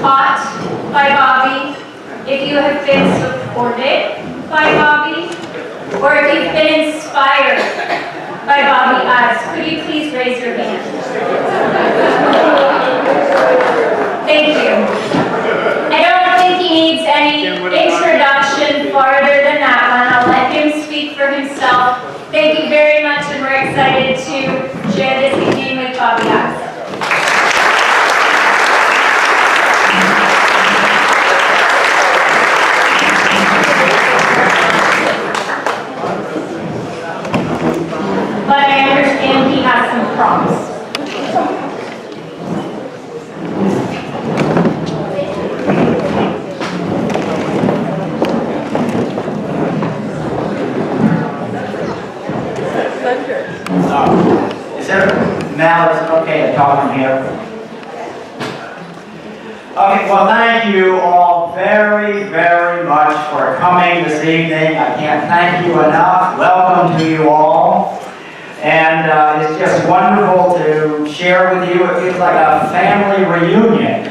taught by Bobby, if you have been supported by Bobby, or if you've been inspired by Bobby Ives, could you please raise your hand? Thank you. I don't think he needs any introduction farther than that one. I'll let him speak for himself. Thank you very much, and we're excited to share this evening with Bobby Ives. But I understand he has some prompts. Is there now it's okay to talk from here? Okay, well thank you all very, very much for coming this evening. I can't thank you enough. Welcome to you all. And it's just wonderful to share with you. It feels like a family reunion.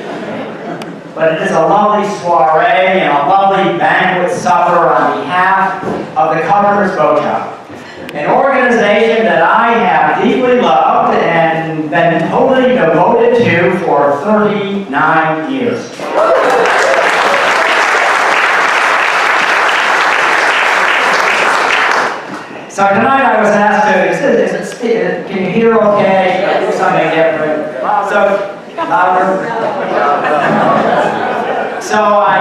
But it is a lovely soiree and a lovely banquet supper on behalf of the Carpenters Boat Shop, an organization that I have deeply loved and been totally devoted to for 39 years. So tonight I was asked to, can you hear okay? Something different. So I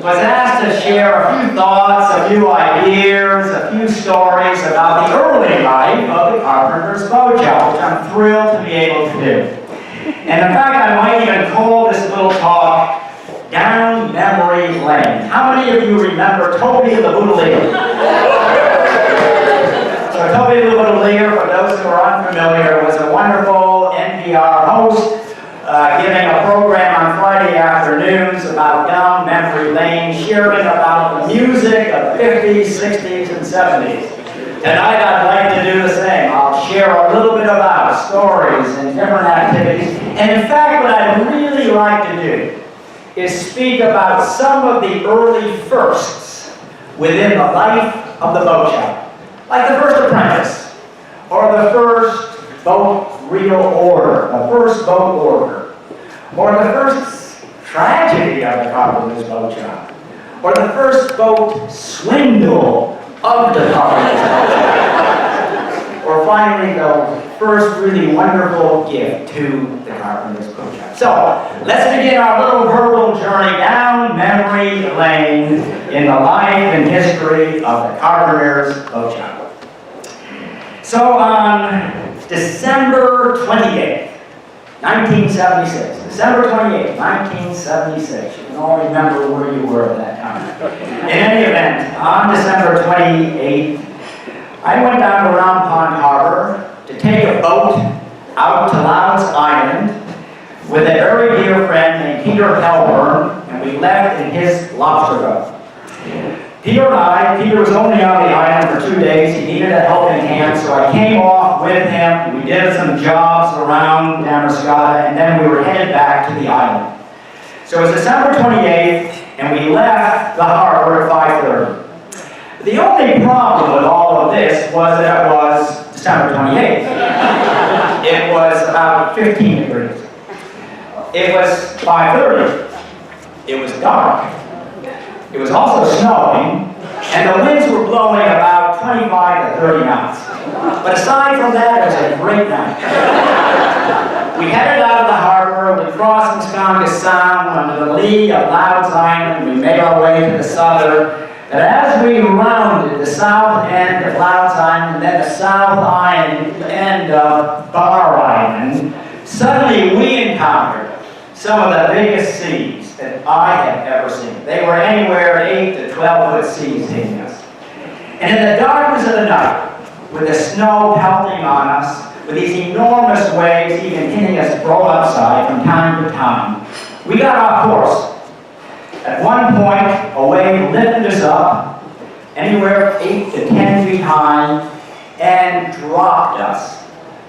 was asked to share a few thoughts, a few ideas, a few stories about the early life of the Carpenters Boat Shop, which I'm thrilled to be able to do. And in fact, I might even call this little talk Down Memory Lane. How many of you remember Toby the Bootlegger? So Toby the Bootlegger, for those who are unfamiliar, was a wonderful NPR host giving a program on Friday afternoons about down memory lane, sharing about the music of the 50s, 60s, and 70s. Tonight I'd like to do the same. I'll share a little bit about stories and different activities. And in fact, what I'd really like to do is speak about some of the early firsts within the life of the boat shop. Like the first apprentice, or the first boat reel order, the first boat order, or the first tragedy of the Carpenters Boat Shop, or the first boat swindle of the Carpenters Boat Shop, or finally the first really wonderful gift to the Carpenters Boat Shop. So let's begin our little verbal journey down memory lane in the life and history of the Carpenters Boat Shop. So on December 28th, 1976. December 28th, 1976. You can all remember where you were at that time. In any event, on December 28th, I went down to Round Pond Harbor to take a boat out to Loud's Island with a very dear friend named Peter Helburn, and we left in his lobster boat. Peter was only on the island for 2 days. He needed a helping hand, so I came off with him. We did some jobs around Damariscotta, and then we were headed back to the island. So it was December 28th, and we left the harbor at 5:30. The only problem with all of this was that it was December 28th. It was about 15 degrees. It was 5:30. It was dark. It was also snowing, and the winds were blowing about 25 to 30 knots. But aside from that, it was a great night. We headed out of the harbor, we crossed Muskoka Sound under the lee of Loud's Island. We made our way to the southern. And as we rounded the south end of Loud's Island, and then the south end of Bar Island, suddenly we encountered some of the biggest seas that I have ever seen. They were anywhere 8 to 12-foot seas hitting us. And in the darkness of the night, with the snow pelting on us, with these enormous waves even hitting us broadside from time to time, we got off course. At one point, a wave lifted us up, anywhere 8 to 10 feet high, and dropped us,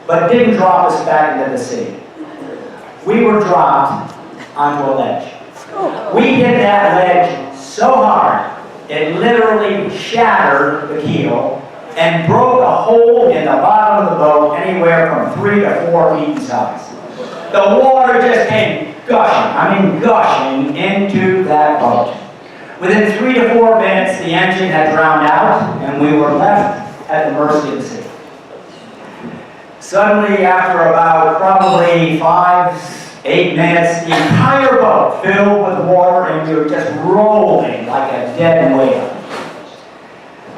but didn't drop us back into the sea. We were dropped onto a ledge. We hit that ledge so hard, it literally shattered the keel and broke a hole in the bottom of the boat anywhere from 3 to 4 feet in size. The water just came gushing into that boat. Within 3 to 4 minutes, the engine had drowned out, and we were left at the mercy of the sea. Suddenly, after about probably 5-8 minutes, the entire boat filled with water, and we were just rolling like a dead whale.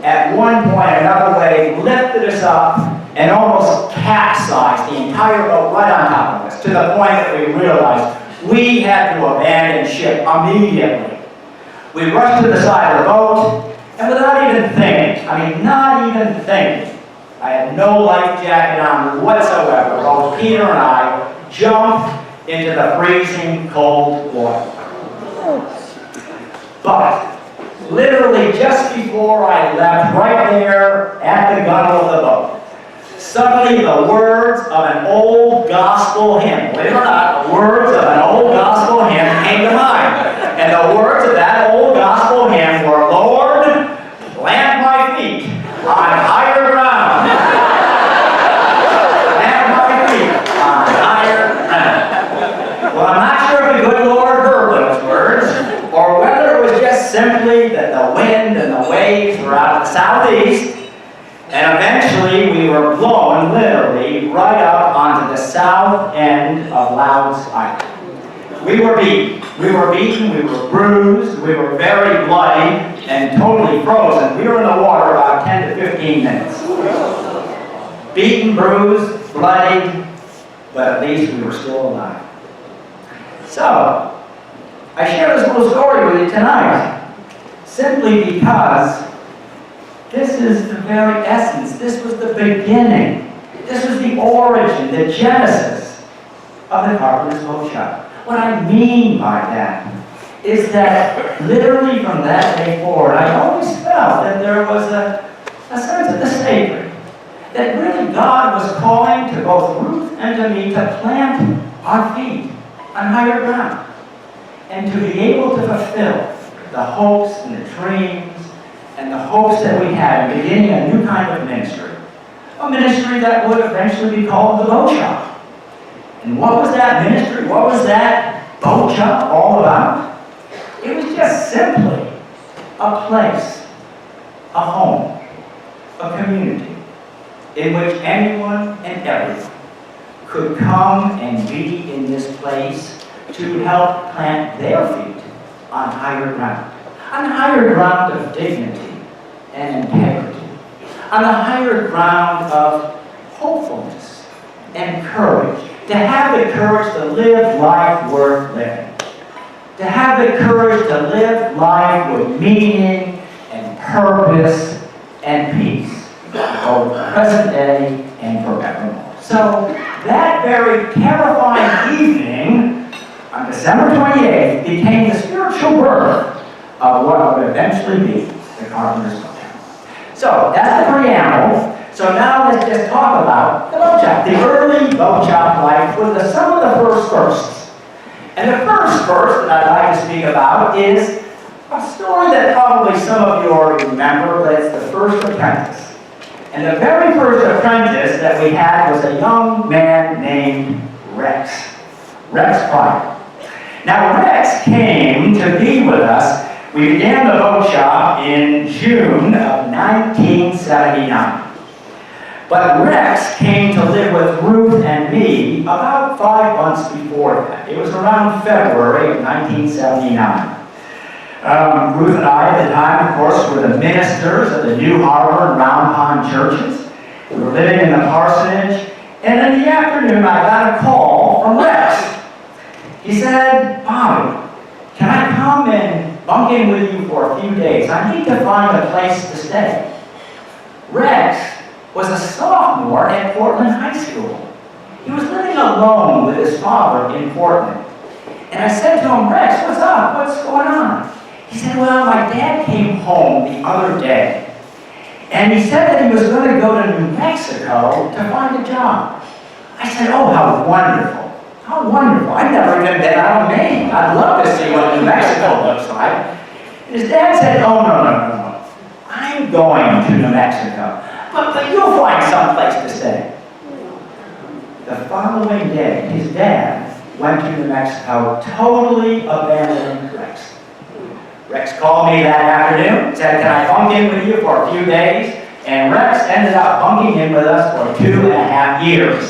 At one point, another wave lifted us up and almost capsized the entire boat right on top of us, to the point that we realized we had to abandon ship immediately. We rushed to the side of the boat, and without even thinking, not even thinking, I had no life jacket on whatsoever. Both Peter and I jumped into the freezing cold water. But literally just before I left, right there at the gunwale of the boat, suddenly the words of an old gospel hymn, believe it or not, the words of an old gospel hymn came to mind. And the words of that old gospel hymn were, Lord, plant my feet on higher ground. Plant my feet on higher ground. Well, I'm not sure if the good Lord heard those words, or whether it was just simply that the wind and the waves were out of the southeast, and eventually we were blown literally right up onto the south end of Louds Island. We were beaten, we were bruised, we were very bloody and totally frozen. We were in the water about 10 to 15 minutes. Beaten, bruised, bloody, but at least we were still alive. So, I share this little story with you tonight, simply because this is the very essence, this was the beginning, this was the origin, the genesis of the Carpenters Boat Shop. What I mean by that is that literally from that day forward, I always felt that there was a sense of the sacred, that really God was calling to both Ruth and to me to plant our feet on higher ground and to be able to fulfill the hopes and the dreams and the hopes that we had in beginning a new kind of ministry, a ministry that would eventually be called the Boat Shop. And what was that ministry? What was that boat shop all about? It was just simply a place, a home, a community in which anyone and everyone could come and be in this place to help plant their feet on higher ground of dignity and integrity, on the higher ground of hopefulness and courage, to have the courage to live life worth living, to have the courage to live life with meaning and purpose and peace, both present day and forevermore. So that very terrifying evening on December 28th became the spiritual birth of what would eventually be the Carpenters Boat Shop. So that's the preamble. So now let's just talk about the boat shop. The early boat shop life was some of the first firsts. And the first first that I'd like to speak about is a story that probably some of you already remember, but it's the first apprentice. And the very first apprentice that we had was a young man named Rex Pryor. Now Rex came to be with us. We began the boat shop in June of 1979. But Rex came to live with Ruth and me about 5 months before that. It was around February of 1979. Ruth and I, at the time, of course, were the ministers of the New Harbor and Round Pond churches. We were living in the parsonage, and in the afternoon I got a call from Rex. He said, "Bobby, can I come and bunk in with you for a few days? I need to find a place to stay." Rex was a sophomore at Portland High School. He was living alone with his father in Portland. And I said to him, "Rex, what's up? What's going on?" He said, "Well, my dad came home the other day, and he said that he was going to go to New Mexico to find a job." I said, "Oh, how wonderful. How wonderful. I've never even been out of Maine. I'd love to see what New Mexico looks like. And his dad said, oh, no. I'm going to New Mexico. But you'll find some place to stay. The following day, his dad went to New Mexico, totally abandoning Rex. Rex called me that afternoon, said, can I bunk in with you for a few days? And Rex ended up bunking in with us for 2.5 years.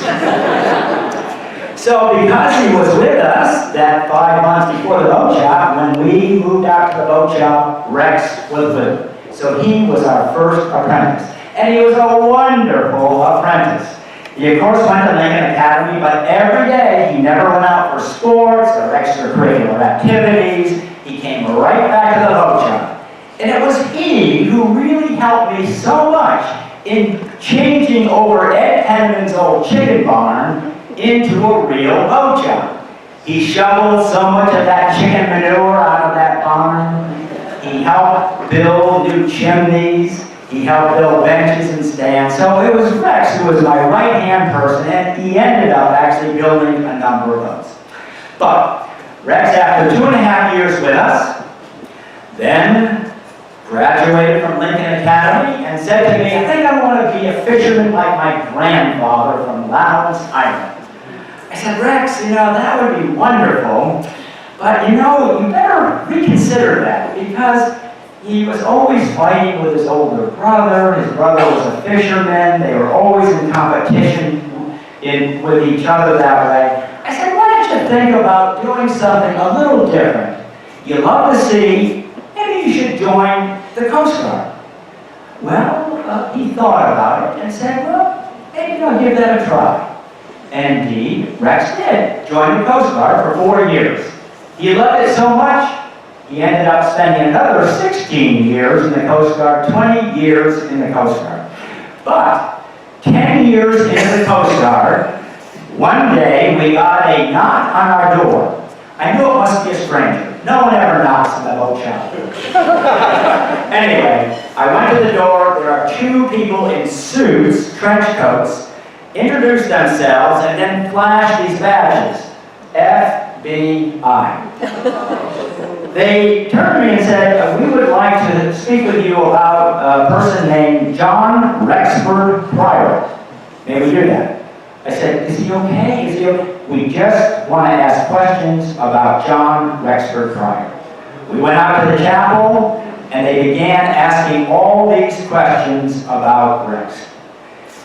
So because he was with us that 5 months before the boat shop, when we moved out to the boat shop, Rex was with him. So he was our first apprentice. And he was a wonderful apprentice. He of course went to Lincoln Academy, but every day he never went out for sports or extracurricular activities. He came right back to the boat shop. And it was he who really helped me so much in changing over Ed Penman's old chicken barn into a real boat shop. He shoveled so much of that chicken manure out of that barn. He helped build new chimneys. He helped build benches and stands. So it was Rex who was my right-hand person, and he ended up actually building a number of those. But Rex, after 2.5 years with us, then graduated from Lincoln Academy and said to me, I think I want to be a fisherman like my grandfather from Lowndes Island. I said, Rex, that would be wonderful, but you better reconsider that, because he was always fighting with his older brother. His brother was a fisherman. They were always in competition with each other that way. I said, why don't you think about doing something a little different? You love the sea, maybe you should join the Coast Guard. Well, he thought about it and said, well, maybe I'll give that a try. And indeed, Rex did join the Coast Guard for 4 years. He loved it so much, he ended up spending another 16 years in the Coast Guard, 20 years in the Coast Guard. But 10 years into the Coast Guard, one day we got a knock on our door. I knew it must be a stranger. No one ever knocks in the boat shop. Anyway, I went to the door. There are 2 people in suits, trench coats, introduced themselves, and then flashed these badges. FBI. They turned to me and said, we would like to speak with you about a person named John Rexford Pryor. May we do that? I said, is he okay? Is he okay? We just want to ask questions about John Rexford Pryor. We went out to the chapel, and they began asking all these questions about Rex.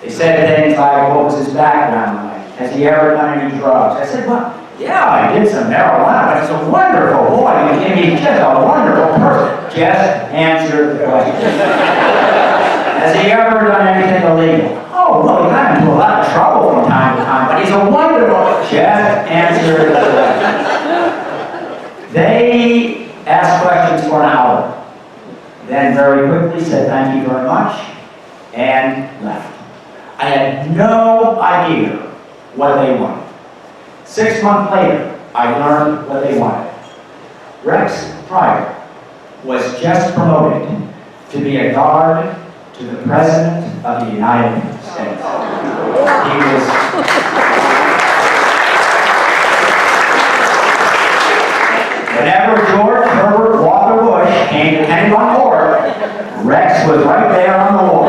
They said things like, what was his background like? Has he ever done any drugs? I said, well, yeah, I did some marijuana, but he's a wonderful boy. I mean, he's just a wonderful person. Just answer the question. Has he ever done anything illegal? Oh, well, he got into a lot of trouble from time to time, but he's a wonderful. Just answer the question. They asked questions for an hour, then very quickly said thank you very much, and left. I had no idea what they wanted. 6 months later, I learned what they wanted. Rex Pryor was just promoted to be a guard to the President of the United States. He was... Whenever George Herbert Walker Bush came to Kennebunk Court, Rex was right there on the wall.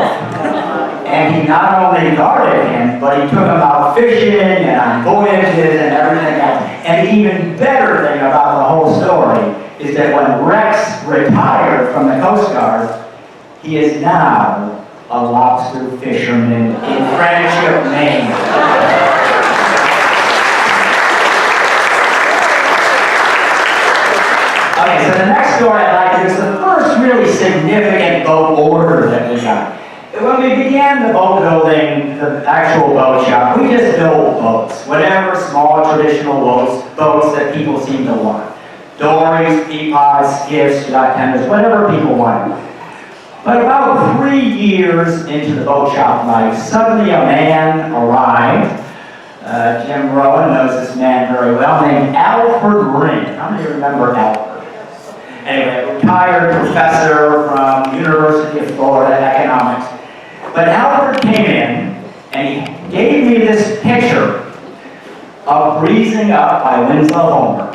And he not only guarded him, but he took him out fishing and on voyages and everything else. And the even better thing about the whole story is that when Rex retired from the Coast Guard, he is now a lobster fisherman in Friendship, Maine. Okay, so the next story I'd like is the first really significant boat order that we got. When we began the boat building, the actual boat shop, we just built boats. Whatever small traditional boats that people seem to want. Dories, peapods, skiffs, yacht tenders, whatever people wanted. But about 3 years into the boat shop life, suddenly a man arrived. Jim Rowan knows this man very well, named Alfred Ring. How many remember Alfred? Anyway, a retired professor from University of Florida Economics. But Alfred came in and he gave me this picture of Breezing Up by Winslow Homer.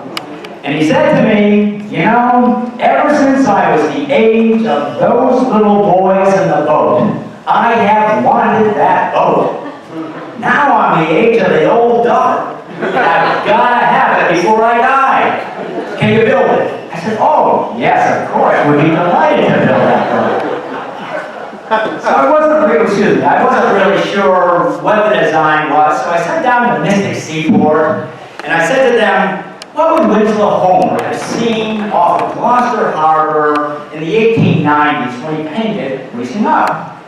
And he said to me, you know, ever since I was the age of those little boys in the boat, I have wanted that boat. Now I'm the age of the old duffer, and I've got to have it before I die. Can you build it? I said, oh, yes, of course. We'd be delighted to build that boat. So I wasn't really sure what the design was, so I sat down to Mystic Seaport, and I said to them, what would Winslow Homer have seen off of Gloucester Harbor in the 1890s when he painted Breezing Up?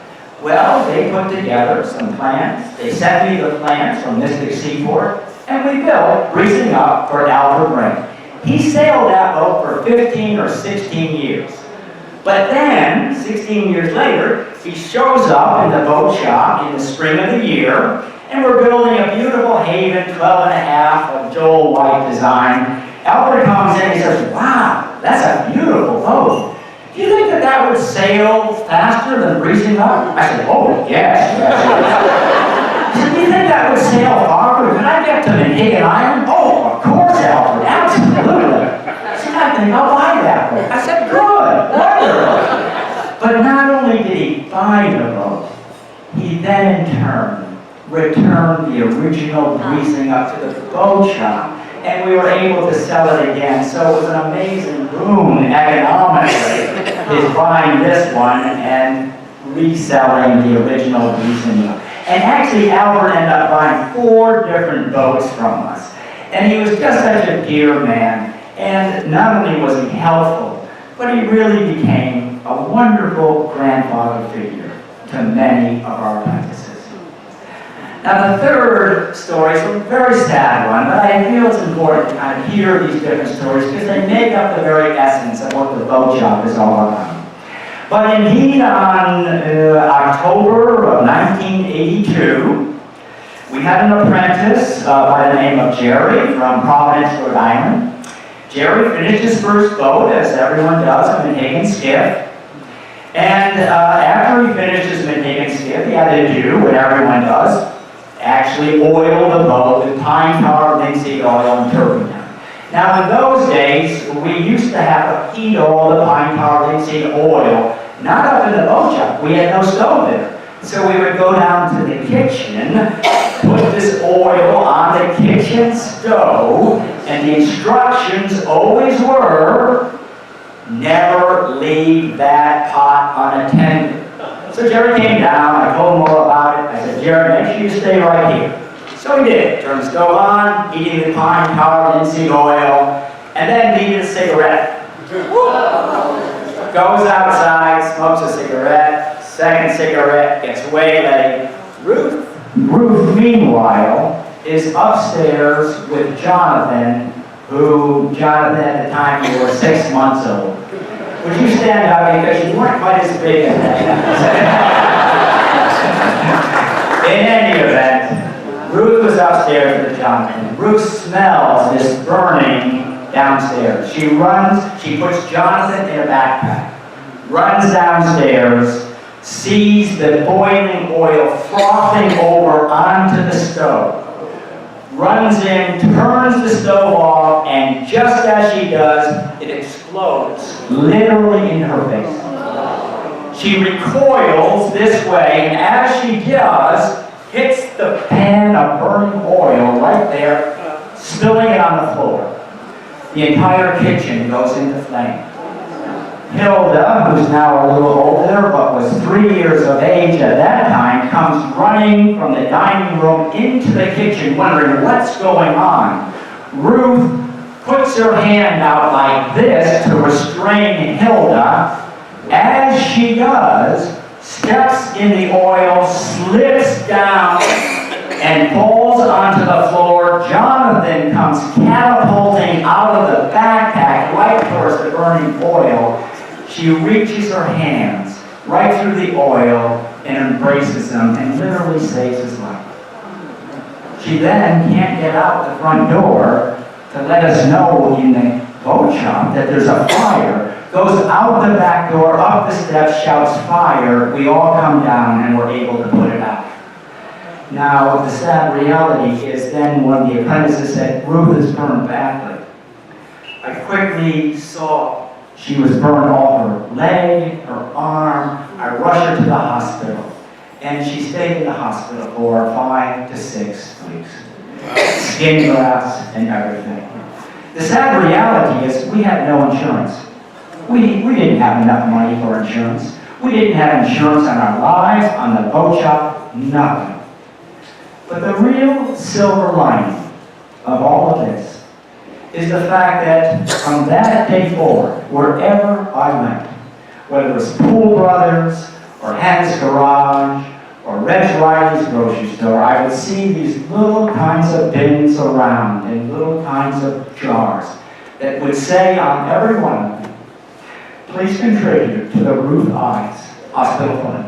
Well, they put together some plans. They sent me the plans from Mystic Seaport, and we built Breezing Up for Alfred Ring. He sailed that boat for 15 or 16 years. But then, 16 years later, he shows up in the boat shop in the spring of the year, and we're building a beautiful Haven 12.5 of Joel White design. Alfred comes in and he says, wow, that's a beautiful boat. Do you think that that would sail faster than Breezing Up? I said, oh, yes. He said, do you think that would sail farther? Could I get to Manhattan Island? Oh, of course, Alfred, absolutely. I think I'll buy that boat. I said, good, wonderful. But not only did he buy the boat, he then in turn returned the original Breezing Up to the boat shop, and we were able to sell it again. So it was an amazing boom economically, is buying this one and reselling the original Breezing Up. And actually, Albert ended up buying 4 different boats from us. And he was just such a dear man. And not only was he helpful, but he really became a wonderful grandfather figure to many of our apprentices. Now the third story is a very sad one, but I feel it's important to kind of hear these different stories because they make up the very essence of what the boat shop is all about. But indeed on October of 1982, we had an apprentice by the name of Jerry from Providence, Rhode Island. Jerry finished his first boat, as everyone does, a Manhattan skiff. And after he finished his Manhattan skiff, he had to do what everyone does, actually oil the boat with pine tar, linseed oil, and turpentine. Now in those days, we used to have to heat all the pine tar, linseed oil, not up in the boat shop. We had no stove there. So we would go down to the kitchen, put this oil on the kitchen stove, and the instructions always were, never leave that pot unattended. So Jerry came down, I told him all about it. I said, Jerry, make sure you stay right here. So he did. Turned the stove on, heating the pine tar, linseed oil, and then needed a cigarette. Goes outside, smokes a cigarette, second cigarette, gets waylaid. Ruth, meanwhile, is upstairs with Jonathan, who, Jonathan at the time, you were 6 months old. Would you stand up because you weren't quite as big as that? In any event, Ruth was upstairs with Jonathan. Ruth smells this burning downstairs. She runs, she puts Jonathan in a backpack, runs downstairs, sees the boiling oil frothing over onto the stove, runs in, turns the stove off, and just as she does, it explodes, literally in her face. She recoils this way, and as she does, hits the pan of burning oil right there, spilling it on the floor. The entire kitchen goes into flame. Hilda, who's now a little older, but was 3 years of age at that time, comes running from the dining room into the kitchen, wondering what's going on. Ruth puts her hand out like this to restrain Hilda. As she does, steps in the oil, slips down, and falls onto the floor. Jonathan comes catapulting out of the backpack right towards the burning oil. She reaches her hands right through the oil and embraces him and literally saves his life. She then can't get out the front door to let us know in the boat shop that there's a fire. Goes out the back door, up the steps, shouts fire. We all come down and we're able to put it out. Now, the sad reality is then when the apprentices said, Ruth is burned badly, I quickly saw she was burned all her leg, her arm. I rushed her to the hospital. And she stayed in the hospital for 5 to 6 weeks. Skin grafts and everything. The sad reality is we had no insurance. We didn't have enough money for insurance. We didn't have insurance on our lives, on the boat shop, nothing. But the real silver lining of all of this is the fact that from that day forward, wherever I went, whether it was Pool Brothers or Hen's Garage or Reg Riley's grocery store, I would see these little kinds of bins around and little kinds of jars that would say on every one of them, please contribute to the Ruth Ives Hospital Fund.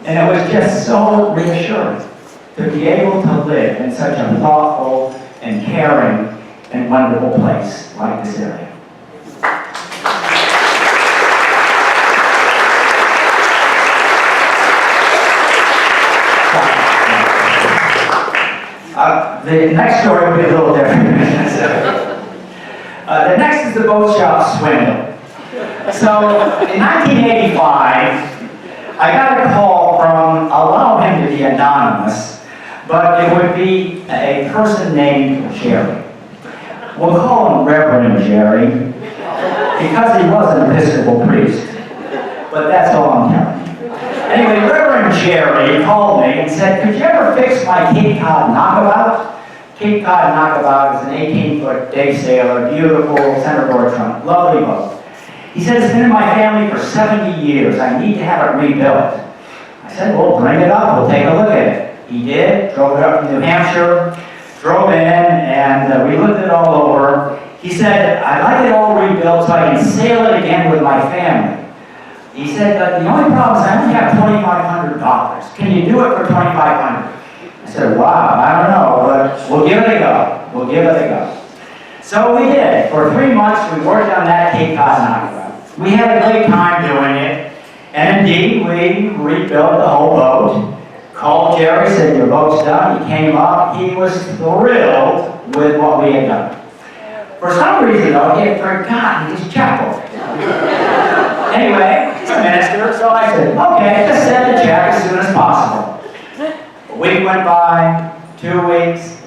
And it was just so reassuring to be able to live in such a thoughtful and caring and wonderful place like this area. The next story will be a little different. The next is the boat shop swindle. So, in 1985, I got a call from, I'll allow him to be anonymous, but it would be a person named Jerry. We'll call him Reverend Jerry, because he was an Episcopal priest. But that's all I'm telling you. Anyway, Reverend Jerry called me and said, could you ever fix my Cape Cod knockabout? Cape Cod knockabout is an 18-foot day sailor, beautiful centerboard trunk, lovely boat. He said, it's been in my family for 70 years. I need to have it rebuilt. I said, well, bring it up. We'll take a look at it. He did. Drove it up from New Hampshire. Drove in, and we looked it all over. He said, I'd like it all rebuilt so I can sail it again with my family. He said, but the only problem is I only have $2,500. Can you do it for $2,500? I said, wow, I don't know, but we'll give it a go. We'll give it a go. So we did. For 3 months, we worked on that Cape Cod knockabout. We had a great time doing it, and indeed, we rebuilt the whole boat. Called Jerry, said, your boat's done. He came up. He was thrilled with what we had done. For some reason, though, he had forgotten his checkbook. Anyway, he's a minister, so I said, okay, just send the check as soon as possible. A week went by, 2 weeks.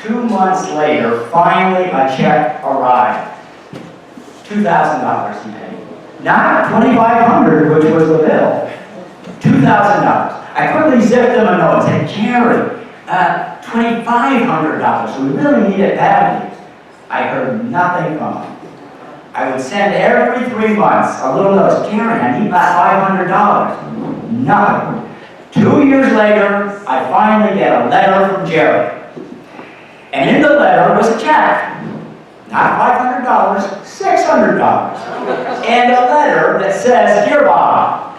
2 months later, finally a check arrived. $2,000 he paid. Not $2,500, which was the bill. $2,000. I quickly zipped him a note and said, Jerry, $2,500. We really need it badly. I heard nothing from him. I would send every 3 months a little note, Jerry, I need about $500. Nothing. 2 years later, I finally get a letter from Jerry. And in the letter was a check. Not $500, $600. And a letter that says, Dear Bob,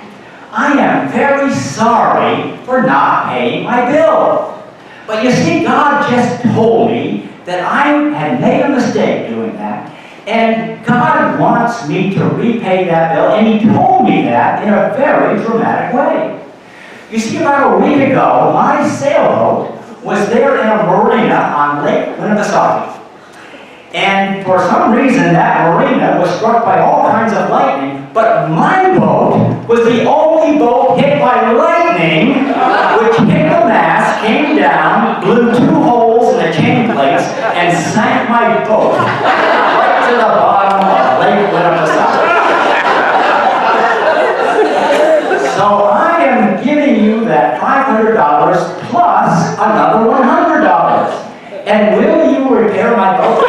I am very sorry for not paying my bill. But you see, God just told me that I had made a mistake doing that. And God wants me to repay that bill. And He told me that in a very dramatic way. You see, about a week ago, my sailboat was there in a marina on Lake Winnipesaukee. And for some reason, that marina was struck by all kinds of lightning, but my boat was the only boat hit by lightning, which hit the mast, came down, blew 2 holes in the chain plates, and sank my boat right to the bottom of Lake Winnipesaukee. So I am giving you that $500 plus another $100. And will you repair my boat?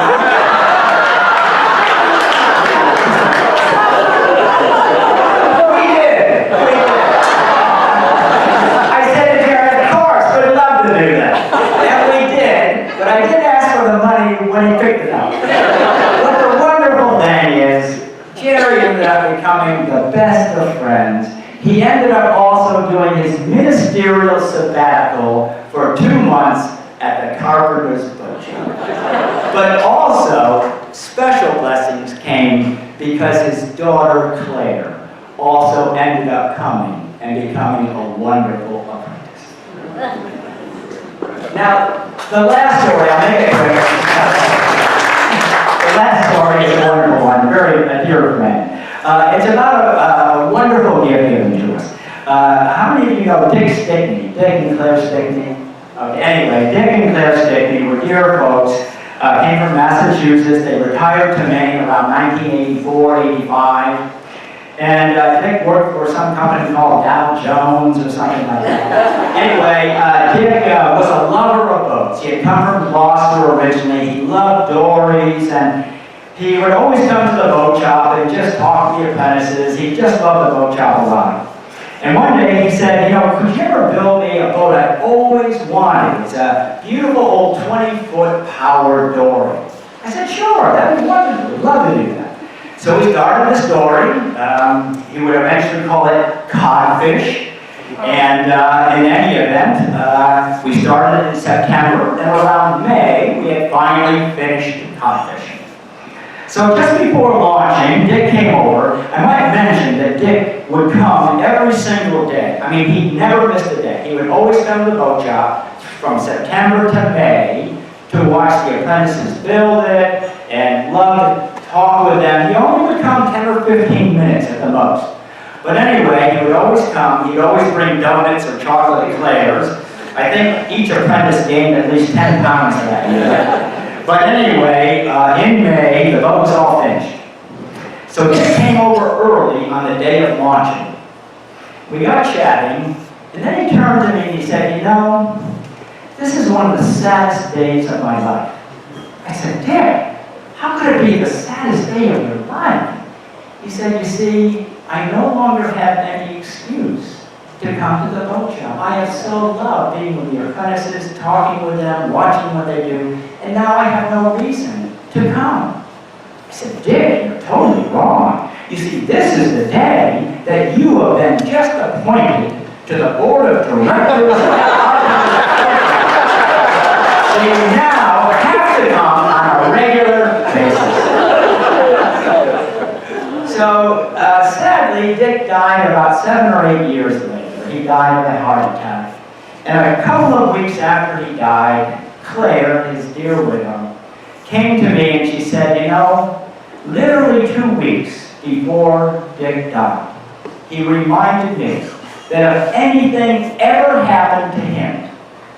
We did. I said to Jared, of course, we'd love to do that. And we did, but I didn't ask for the money when he picked it up. But the wonderful thing is, Jerry ended up becoming the best of friends. He ended up also doing his ministerial sabbatical for 2 months at the Carpenters boat shop. But also, special blessings came because his daughter, Claire, also ended up coming and becoming a wonderful apprentice. Now, the last story, I'll make it quick. The last story is a wonderful one, very dear friend. It's about a wonderful gift given to us. How many of you know Dick Stickney? Dick and Claire Stickney? Okay, anyway, Dick and Claire Stickney were dear folks, came from Massachusetts. They retired to Maine around 1984, 85. And Dick worked for some company called Dow Jones or something like that. Anyway, Dick was a lover of boats. He had come from Gloucester originally. He loved dories, and he would always come to the boat shop and just talk to the apprentices. He just loved the boat shop a lot. And one day he said, you know, could you ever build me a boat I've always wanted? It's a beautiful old 20-foot power dory. I said, sure, that'd be wonderful. We'd love to do that. So we started this dory. He would eventually call it Codfish. And in any event, we started in September, and around May, we had finally finished Codfish. So just before launching, Dick came over. I might mention that Dick would come every single day. I mean, he never missed a day. He would always come to the boat shop from September to May to watch the apprentices build it and love to talk with them. He only would come 10 or 15 minutes at the most. But anyway, he would always come. He'd always bring donuts or chocolate eclairs. I think each apprentice gained at least 10 pounds that year. But anyway, in May, the boat was all finished. So Dick came over early on the day of launching. We got chatting, and then he turned to me and he said, you know, this is one of the saddest days of my life. I said, Dick, how could it be the saddest day of your life? He said, you see, I no longer have any excuse to come to the boat shop. I have so loved being with the apprentices, talking with them, watching what they do, and now I have no reason to come. I said, Dick, you're totally wrong. You see, this is the day that you have been just appointed to the board of directors of Carpenters. So you now have to come on a regular basis. So, sadly, Dick died about 7 or 8 years later. He died of a heart attack. And a couple of weeks after he died, Claire, his dear widow, came to me and she said, you know, literally 2 weeks before Dick died, he reminded me that if anything ever happened to him,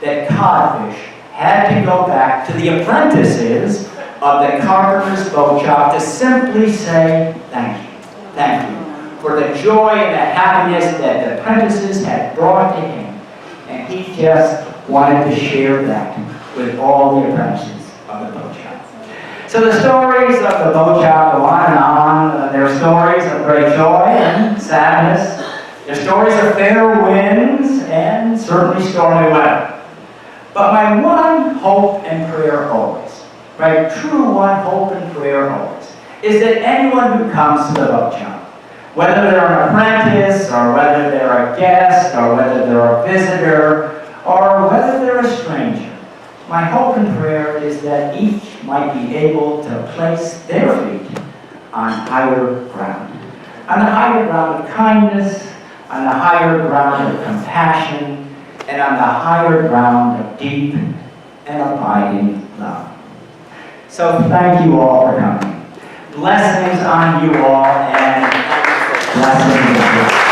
that Codfish had to go back to the apprentices of the Carpenters boat shop to simply say thank you. Thank you for the joy and the happiness that the apprentices had brought to him. And he just wanted to share that with all the apprentices of the boat shop. So the stories of the boat shop go on and on. They're stories of great joy and sadness. They're stories of fair winds and certainly stormy weather. But my one hope and prayer always, my true one hope and prayer always, is that anyone who comes to the boat shop, whether they're an apprentice, or whether they're a guest, or whether they're a visitor, or whether they're a stranger, my hope and prayer is that each might be able to place their feet on higher ground. On the higher ground of kindness, on the higher ground of compassion, and on the higher ground of deep and abiding love. So thank you all for coming. Blessings on you all, and blessings.